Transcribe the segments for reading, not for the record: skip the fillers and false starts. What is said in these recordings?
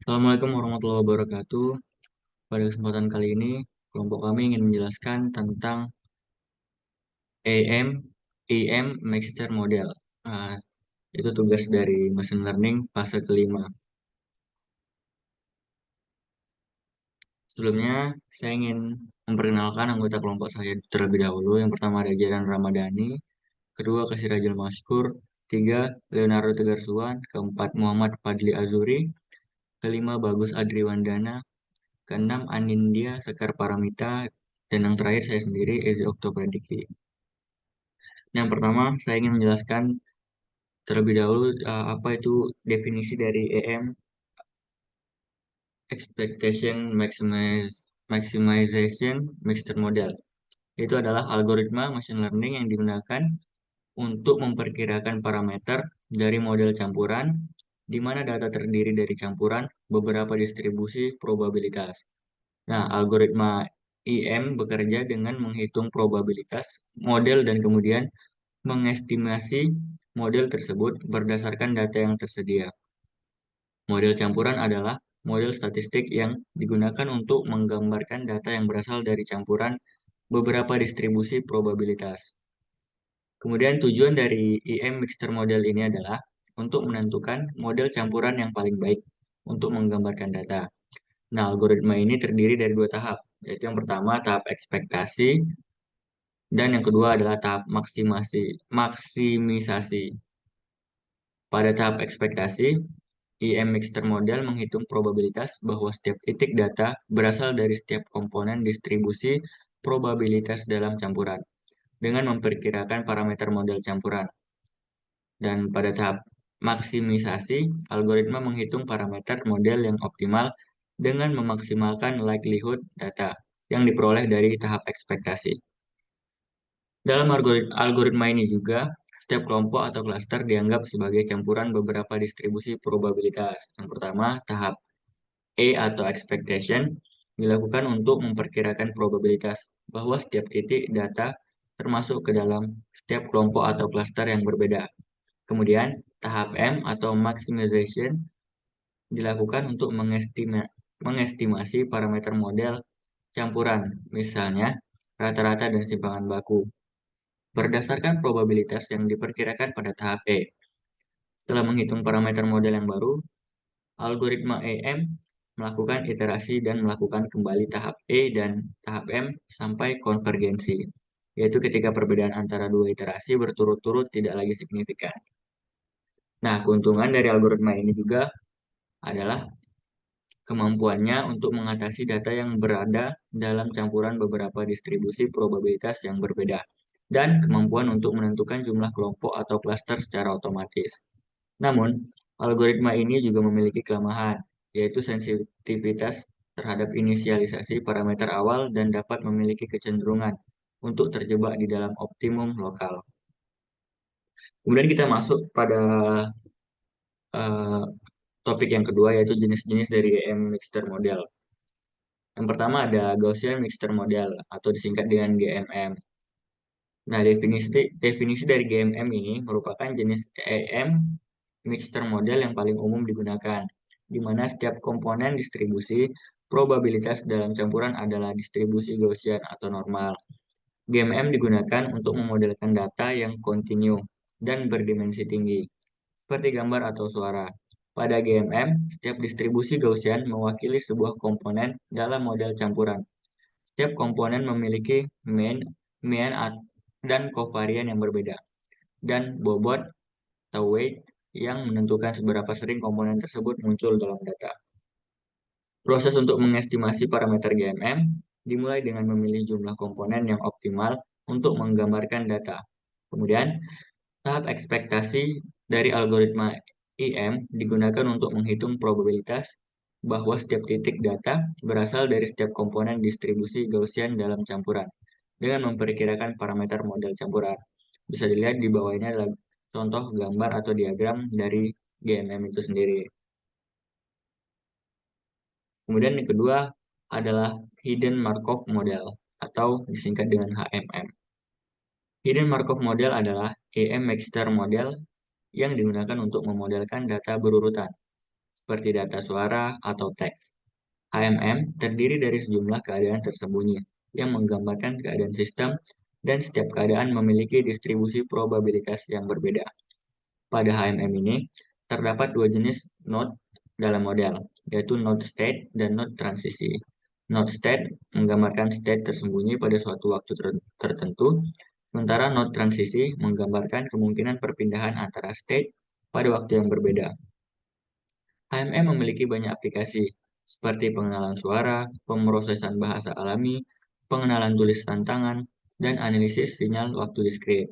Assalamualaikum warahmatullahi wabarakatuh. Pada kesempatan kali ini, kelompok kami ingin menjelaskan tentang AM, EM Mixture Model. Nah, itu tugas dari Machine Learning fase kelima. Sebelumnya, saya ingin memperkenalkan anggota kelompok saya terlebih dahulu. Yang pertama ada Jaran Ramadhani, kedua Kasirajul Maskur, tiga Leonardo Tegarsuan, keempat Muhammad Fadli Azuri, kelima Bagus Adriwandana, keenam Anindya Sekar Paramita, dan yang terakhir saya sendiri, Ezi Oktopradiki. Yang pertama, saya ingin menjelaskan terlebih dahulu apa itu definisi dari EM, Expectation Maximization Mixture Model. Itu adalah algoritma machine learning yang digunakan untuk memperkirakan parameter dari model campuran, di mana data terdiri dari campuran beberapa distribusi probabilitas. Nah, algoritma IM bekerja dengan menghitung probabilitas model dan kemudian mengestimasi model tersebut berdasarkan data yang tersedia. Model campuran adalah model statistik yang digunakan untuk menggambarkan data yang berasal dari campuran beberapa distribusi probabilitas. Kemudian tujuan dari IM Mixture Model ini adalah untuk menentukan model campuran yang paling baik untuk menggambarkan data. Nah, algoritma ini terdiri dari dua tahap, yaitu yang pertama tahap ekspektasi dan yang kedua adalah tahap maksimisasi. Pada tahap ekspektasi, IM Mixture Model menghitung probabilitas bahwa setiap titik data berasal dari setiap komponen distribusi probabilitas dalam campuran, dengan memperkirakan parameter model campuran. Dan pada tahap maksimisasi, algoritma menghitung parameter model yang optimal dengan memaksimalkan likelihood data yang diperoleh dari tahap ekspektasi. Dalam algoritma ini juga, setiap kelompok atau klaster dianggap sebagai campuran beberapa distribusi probabilitas. Yang pertama, tahap A atau expectation dilakukan untuk memperkirakan probabilitas bahwa setiap titik data termasuk ke dalam setiap kelompok atau klaster yang berbeda. Kemudian, tahap M atau maximization dilakukan untuk mengestimasi parameter model campuran, misalnya rata-rata dan simpangan baku, berdasarkan probabilitas yang diperkirakan pada tahap E. Setelah menghitung parameter model yang baru, algoritma EM melakukan iterasi dan melakukan kembali tahap E dan tahap M sampai konvergensi, yaitu ketika perbedaan antara dua iterasi berturut-turut tidak lagi signifikan. Nah, keuntungan dari algoritma ini juga adalah kemampuannya untuk mengatasi data yang berada dalam campuran beberapa distribusi probabilitas yang berbeda, dan kemampuan untuk menentukan jumlah kelompok atau klaster secara otomatis. Namun, algoritma ini juga memiliki kelemahan, yaitu sensitivitas terhadap inisialisasi parameter awal dan dapat memiliki kecenderungan untuk terjebak di dalam optimum lokal. Kemudian kita masuk pada eh, topik yang kedua, yaitu jenis-jenis dari EM Mixture Model. Yang pertama ada Gaussian Mixture Model atau disingkat dengan GMM. Nah, definisi dari GMM ini merupakan jenis EM Mixture Model yang paling umum digunakan, di mana setiap komponen distribusi probabilitas dalam campuran adalah distribusi Gaussian atau normal. GMM digunakan untuk memodelkan data yang kontinu dan berdimensi tinggi, seperti gambar atau suara. Pada GMM, setiap distribusi Gaussian mewakili sebuah komponen dalam model campuran. Setiap komponen memiliki mean dan kovarian yang berbeda, dan bobot atau weight yang menentukan seberapa sering komponen tersebut muncul dalam data. Proses untuk mengestimasi parameter GMM dimulai dengan memilih jumlah komponen yang optimal untuk menggambarkan data. Kemudian, tahap ekspektasi dari algoritma IM digunakan untuk menghitung probabilitas bahwa setiap titik data berasal dari setiap komponen distribusi Gaussian dalam campuran dengan memperkirakan parameter model campuran. Bisa dilihat di bawah ini adalah contoh gambar atau diagram dari GMM itu sendiri. Kemudian yang kedua adalah Hidden Markov Model atau disingkat dengan HMM. Hidden Markov Model adalah EM Mixture Model yang digunakan untuk memodelkan data berurutan. seperti data suara atau teks. HMM terdiri dari sejumlah keadaan tersembunyi yang menggambarkan keadaan sistem dan setiap keadaan memiliki distribusi probabilitas yang berbeda. Pada HMM ini, terdapat dua jenis node dalam model, yaitu node state dan node transisi. Node state menggambarkan state tersembunyi pada suatu waktu tertentu, sementara node transisi menggambarkan kemungkinan perpindahan antara state pada waktu yang berbeda. HMM memiliki banyak aplikasi, seperti pengenalan suara, pemrosesan bahasa alami, pengenalan tulisan tangan, dan analisis sinyal waktu diskrit.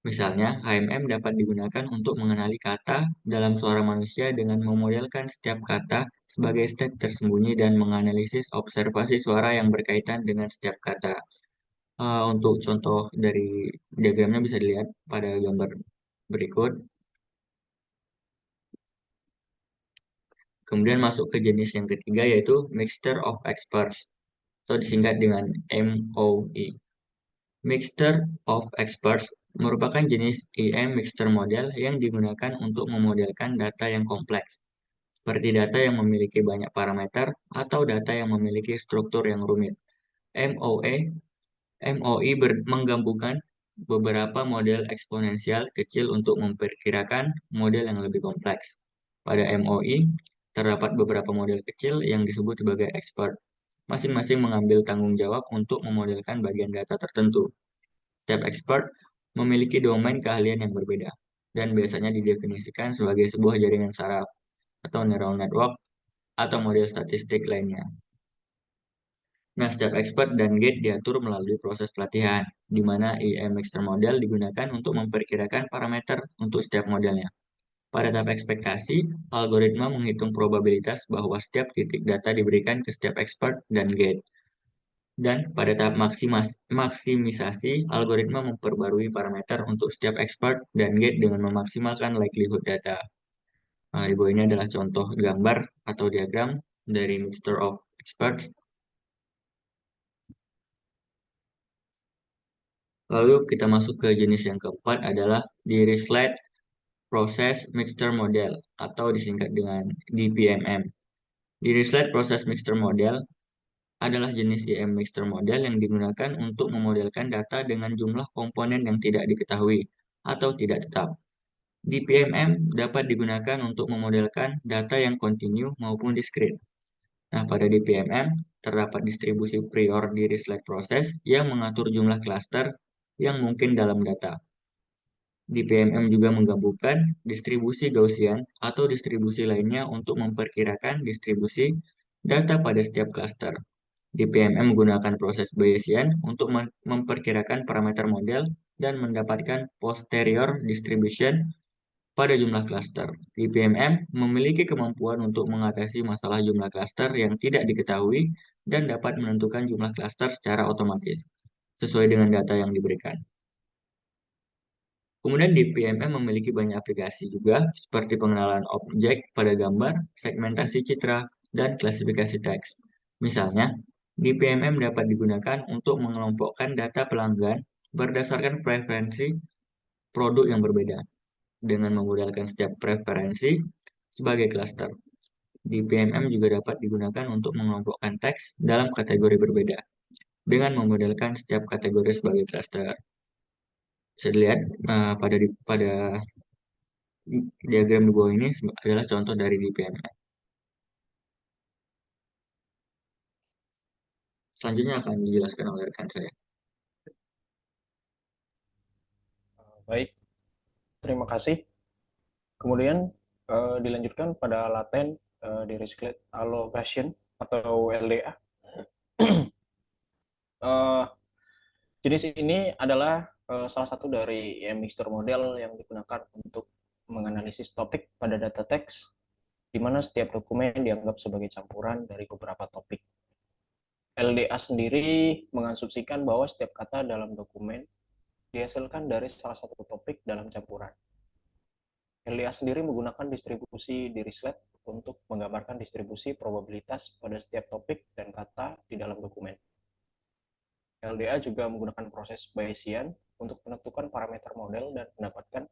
Misalnya, HMM dapat digunakan untuk mengenali kata dalam suara manusia dengan memodelkan setiap kata sebagai state tersembunyi dan menganalisis observasi suara yang berkaitan dengan setiap kata. Untuk contoh dari diagramnya bisa dilihat pada gambar berikut. Kemudian masuk ke jenis yang ketiga yaitu Mixture of Experts atau disingkat dengan MOE. Mixture of Experts merupakan jenis IM mixture model yang digunakan untuk memodelkan data yang kompleks, seperti data yang memiliki banyak parameter atau data yang memiliki struktur yang rumit. MOE menggabungkan beberapa model eksponensial kecil untuk memperkirakan model yang lebih kompleks. Pada MOE, terdapat beberapa model kecil yang disebut sebagai expert. Masing-masing mengambil tanggung jawab untuk memodelkan bagian data tertentu. Setiap expert memiliki domain keahlian yang berbeda, dan biasanya didefinisikan sebagai sebuah jaringan saraf, atau neural network, atau model statistik lainnya. Nah, setiap expert dan gate diatur melalui proses pelatihan, di mana IM Mixture Model digunakan untuk memperkirakan parameter untuk setiap modelnya. Pada tahap ekspektasi, algoritma menghitung probabilitas bahwa setiap titik data diberikan ke setiap expert dan gate. Dan pada tahap maksimisasi, algoritma memperbarui parameter untuk setiap expert dan gate dengan memaksimalkan likelihood data. Nah, di bawah ini adalah contoh gambar atau diagram dari Mixture of Experts. Lalu kita masuk ke jenis yang keempat adalah Dirichlet Process Mixture Model atau disingkat dengan DPMM. Dirichlet Process Mixture Model adalah jenis IM Mixture Model yang digunakan untuk memodelkan data dengan jumlah komponen yang tidak diketahui atau tidak tetap. DPMM dapat digunakan untuk memodelkan data yang kontinu maupun diskrit. Nah, pada DPMM terdapat distribusi prior Dirichlet Process yang mengatur jumlah klaster yang mungkin dalam data. DPMM juga menggabungkan distribusi Gaussian atau distribusi lainnya untuk memperkirakan distribusi data pada setiap klaster. DPMM menggunakan proses Bayesian untuk memperkirakan parameter model dan mendapatkan posterior distribution pada jumlah klaster. DPMM memiliki kemampuan untuk mengatasi masalah jumlah klaster yang tidak diketahui dan dapat menentukan jumlah klaster secara otomatis, sesuai dengan data yang diberikan. Kemudian DPMM memiliki banyak aplikasi juga, seperti pengenalan objek pada gambar, segmentasi citra, dan klasifikasi teks. Misalnya, DPMM dapat digunakan untuk mengelompokkan data pelanggan berdasarkan preferensi produk yang berbeda, dengan memodelkan setiap preferensi sebagai klaster. DPMM juga dapat digunakan untuk mengelompokkan teks dalam kategori berbeda, dengan memodelkan setiap kategori sebagai klaster. Bisa dilihat pada diagram di bawah ini adalah contoh dari DPMM. Selanjutnya akan dijelaskan oleh rekan saya. Baik, terima kasih. Kemudian dilanjutkan pada laten Dirichlet allocation atau LDA. Jenis ini adalah salah satu dari mixture model yang digunakan untuk menganalisis topik pada data teks, di mana setiap dokumen dianggap sebagai campuran dari beberapa topik. LDA sendiri mengasumsikan bahwa setiap kata dalam dokumen dihasilkan dari salah satu topik dalam campuran. LDA sendiri menggunakan distribusi Dirichlet untuk menggambarkan distribusi probabilitas pada setiap topik dan kata di dalam dokumen. LDA juga menggunakan proses Bayesian untuk menentukan parameter model dan mendapatkan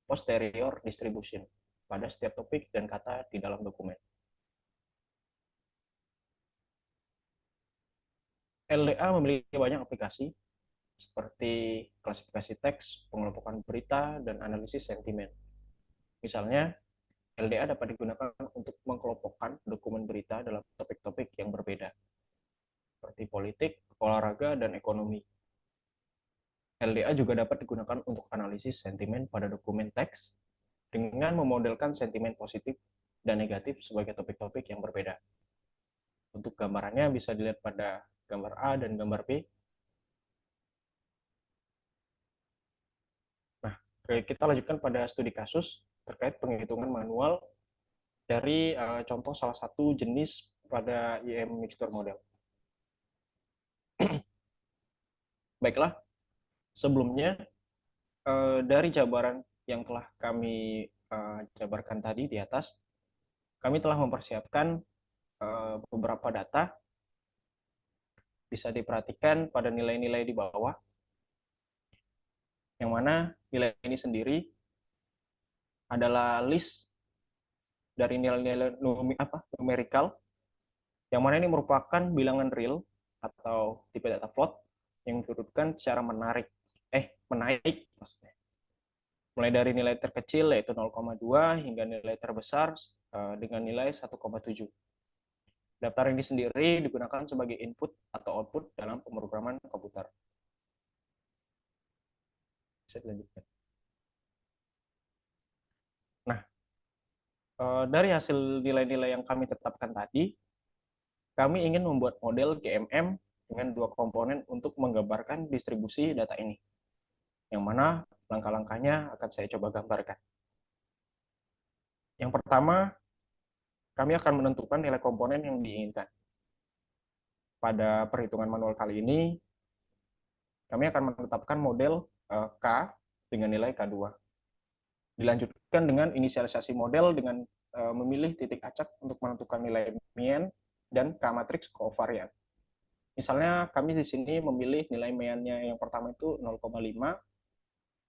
posterior distribution. pada setiap topik dan kata di dalam dokumen. LDA memiliki banyak aplikasi seperti klasifikasi teks, pengelompokan berita, dan analisis sentimen. Misalnya, LDA dapat digunakan untuk mengelompokkan dokumen berita dalam topik-topik yang berbeda, seperti politik, olahraga, dan ekonomi. LDA juga dapat digunakan untuk analisis sentimen pada dokumen teks dengan memodelkan sentimen positif dan negatif sebagai topik-topik yang berbeda. Untuk gambarannya bisa dilihat pada gambar A dan gambar B. Nah, kita lanjutkan pada studi kasus terkait penghitungan manual dari contoh salah satu jenis pada IM mixture model. Baiklah, sebelumnya dari jabaran yang telah kami jabarkan tadi di atas, kami telah mempersiapkan beberapa data. Bisa diperhatikan pada nilai-nilai di bawah, yang mana nilai ini sendiri adalah list dari nilai-nilai numerical, yang mana ini merupakan bilangan real atau tipe data float yang diturunkan secara menaik maksudnya. Mulai dari nilai terkecil yaitu 0,2 hingga nilai terbesar dengan nilai 1,7. Daftar ini sendiri digunakan sebagai input atau output dalam pemrograman komputer. Bisa dilanjutkan. Nah, dari hasil nilai-nilai yang kami tetapkan tadi, kami ingin membuat model GMM dengan dua komponen untuk menggambarkan distribusi data ini, yang mana langkah-langkahnya akan saya coba gambarkan. Yang pertama, kami akan menentukan nilai komponen yang diinginkan. Pada perhitungan manual kali ini, kami akan menetapkan model K dengan nilai K2. Dilanjutkan dengan inisialisasi model dengan memilih titik acak untuk menentukan nilai mean dan K-matrix kovarian. Misalnya kami di sini memilih nilai mean-nya yang pertama itu 0,5,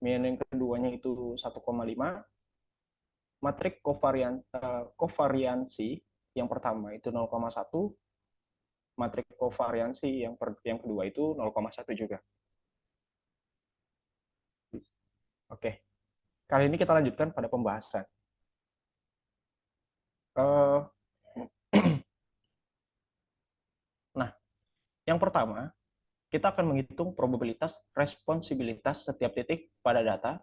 mean yang keduanya itu 1,5, matrik kovariansi yang pertama itu 0,1, matrik kovariansi yang kedua itu 0,1 juga. Oke, kali ini kita lanjutkan pada pembahasan. Nah, yang pertama, kita akan menghitung probabilitas responsibilitas setiap titik pada data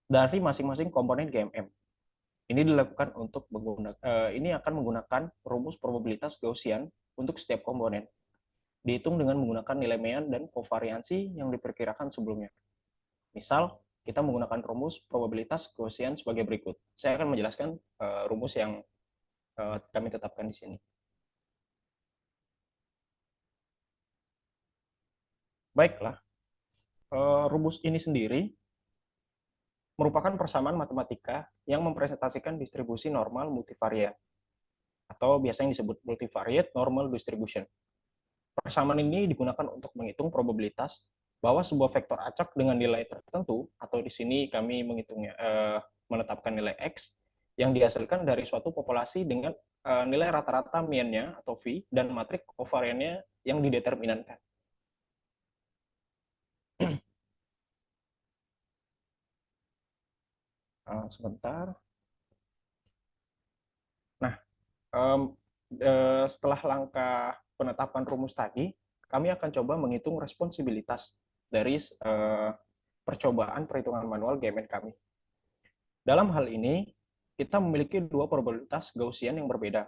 dari masing-masing komponen GMM. Ini dilakukan untuk ini akan menggunakan rumus probabilitas Gaussian untuk setiap komponen. Dihitung dengan menggunakan nilai mean dan kovariansi yang diperkirakan sebelumnya. Misal, kita menggunakan rumus probabilitas Gaussian sebagai berikut. Saya akan menjelaskan rumus yang kami tetapkan di sini. Baiklah, rumus ini sendiri merupakan persamaan matematika yang mempresentasikan distribusi normal multivariat, atau biasanya disebut multivariate normal distribution. Persamaan ini digunakan untuk menghitung probabilitas bahwa sebuah vektor acak dengan nilai tertentu, atau di sini kami menetapkan nilai X, yang dihasilkan dari suatu populasi dengan nilai rata-rata mean-nya atau V dan matrik kovariannya yang dideterminankan. Sebentar. Nah, setelah langkah penetapan rumus tadi, kami akan coba menghitung responsibilitas dari percobaan perhitungan manual GMN kami. Dalam hal ini, kita memiliki dua probabilitas Gaussian yang berbeda.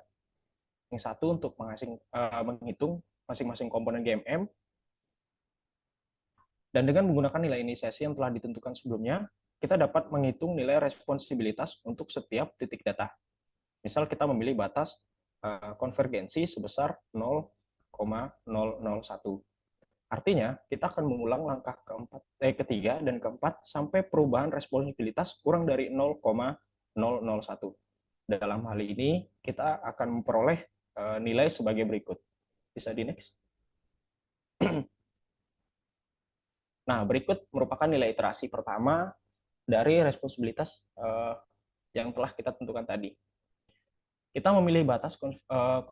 Yang satu untuk menghitung masing-masing komponen GMM, dan dengan menggunakan nilai inisiasi yang telah ditentukan sebelumnya, kita dapat menghitung nilai responsibilitas untuk setiap titik data. Misal kita memilih batas konvergensi sebesar 0,001. Artinya, kita akan mengulang langkah ketiga dan keempat sampai perubahan responsibilitas kurang dari 0,001. Dalam hal ini, kita akan memperoleh nilai sebagai berikut. Bisa di next. Nah, berikut merupakan nilai iterasi pertama dari responsibilitas yang telah kita tentukan tadi. Kita memilih batas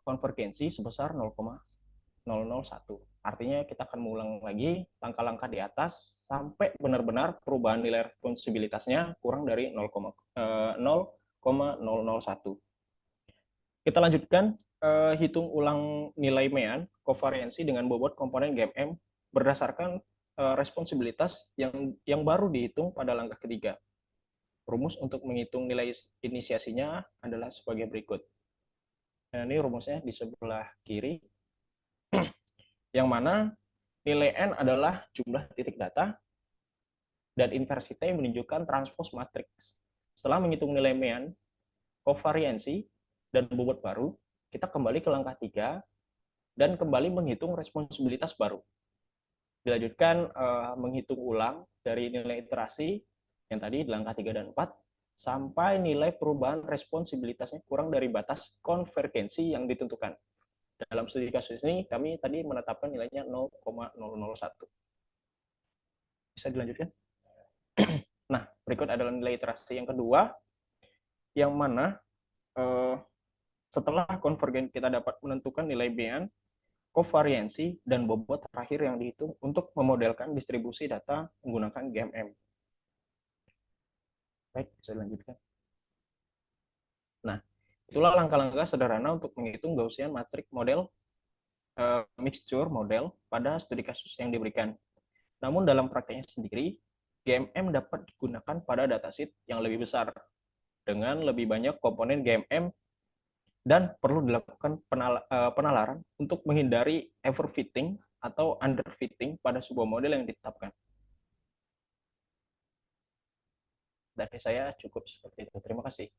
konvergensi sebesar 0,001. Artinya kita akan mengulang lagi langkah-langkah di atas sampai benar-benar perubahan nilai responsibilitasnya kurang dari 0,001. Kita lanjutkan hitung ulang nilai mean kovariansi dengan bobot komponen GMM berdasarkan responsibilitas yang baru dihitung pada langkah ketiga. Rumus untuk menghitung nilai inisiasinya adalah sebagai berikut. Nah, ini rumusnya di sebelah kiri, yang mana nilai N adalah jumlah titik data dan inversi T menunjukkan transpose matriks. Setelah menghitung nilai mean, kovariansi, dan bobot baru, kita kembali ke langkah 3 dan kembali menghitung responsibilitas baru. Dilanjutkan menghitung ulang dari nilai iterasi yang tadi di langkah 3 dan 4 sampai nilai perubahan responsibilitasnya kurang dari batas konvergensi yang ditentukan. Dalam studi kasus ini kami tadi menetapkan nilainya 0,001. Bisa dilanjutkan? Nah, berikut adalah nilai iterasi yang kedua, yang mana setelah konvergen kita dapat menentukan nilai mean, kovariansi, dan bobot terakhir yang dihitung untuk memodelkan distribusi data menggunakan GMM. Baik, bisa dilanjutkan. Nah, itulah langkah-langkah sederhana untuk menghitung Gaussian matrix model mixture model pada studi kasus yang diberikan. Namun dalam prakteknya sendiri, GMM dapat digunakan pada dataset yang lebih besar dengan lebih banyak komponen GMM dan perlu dilakukan penalaran untuk menghindari overfitting atau underfitting pada sebuah model yang ditetapkan. Dari saya cukup seperti itu. Terima kasih.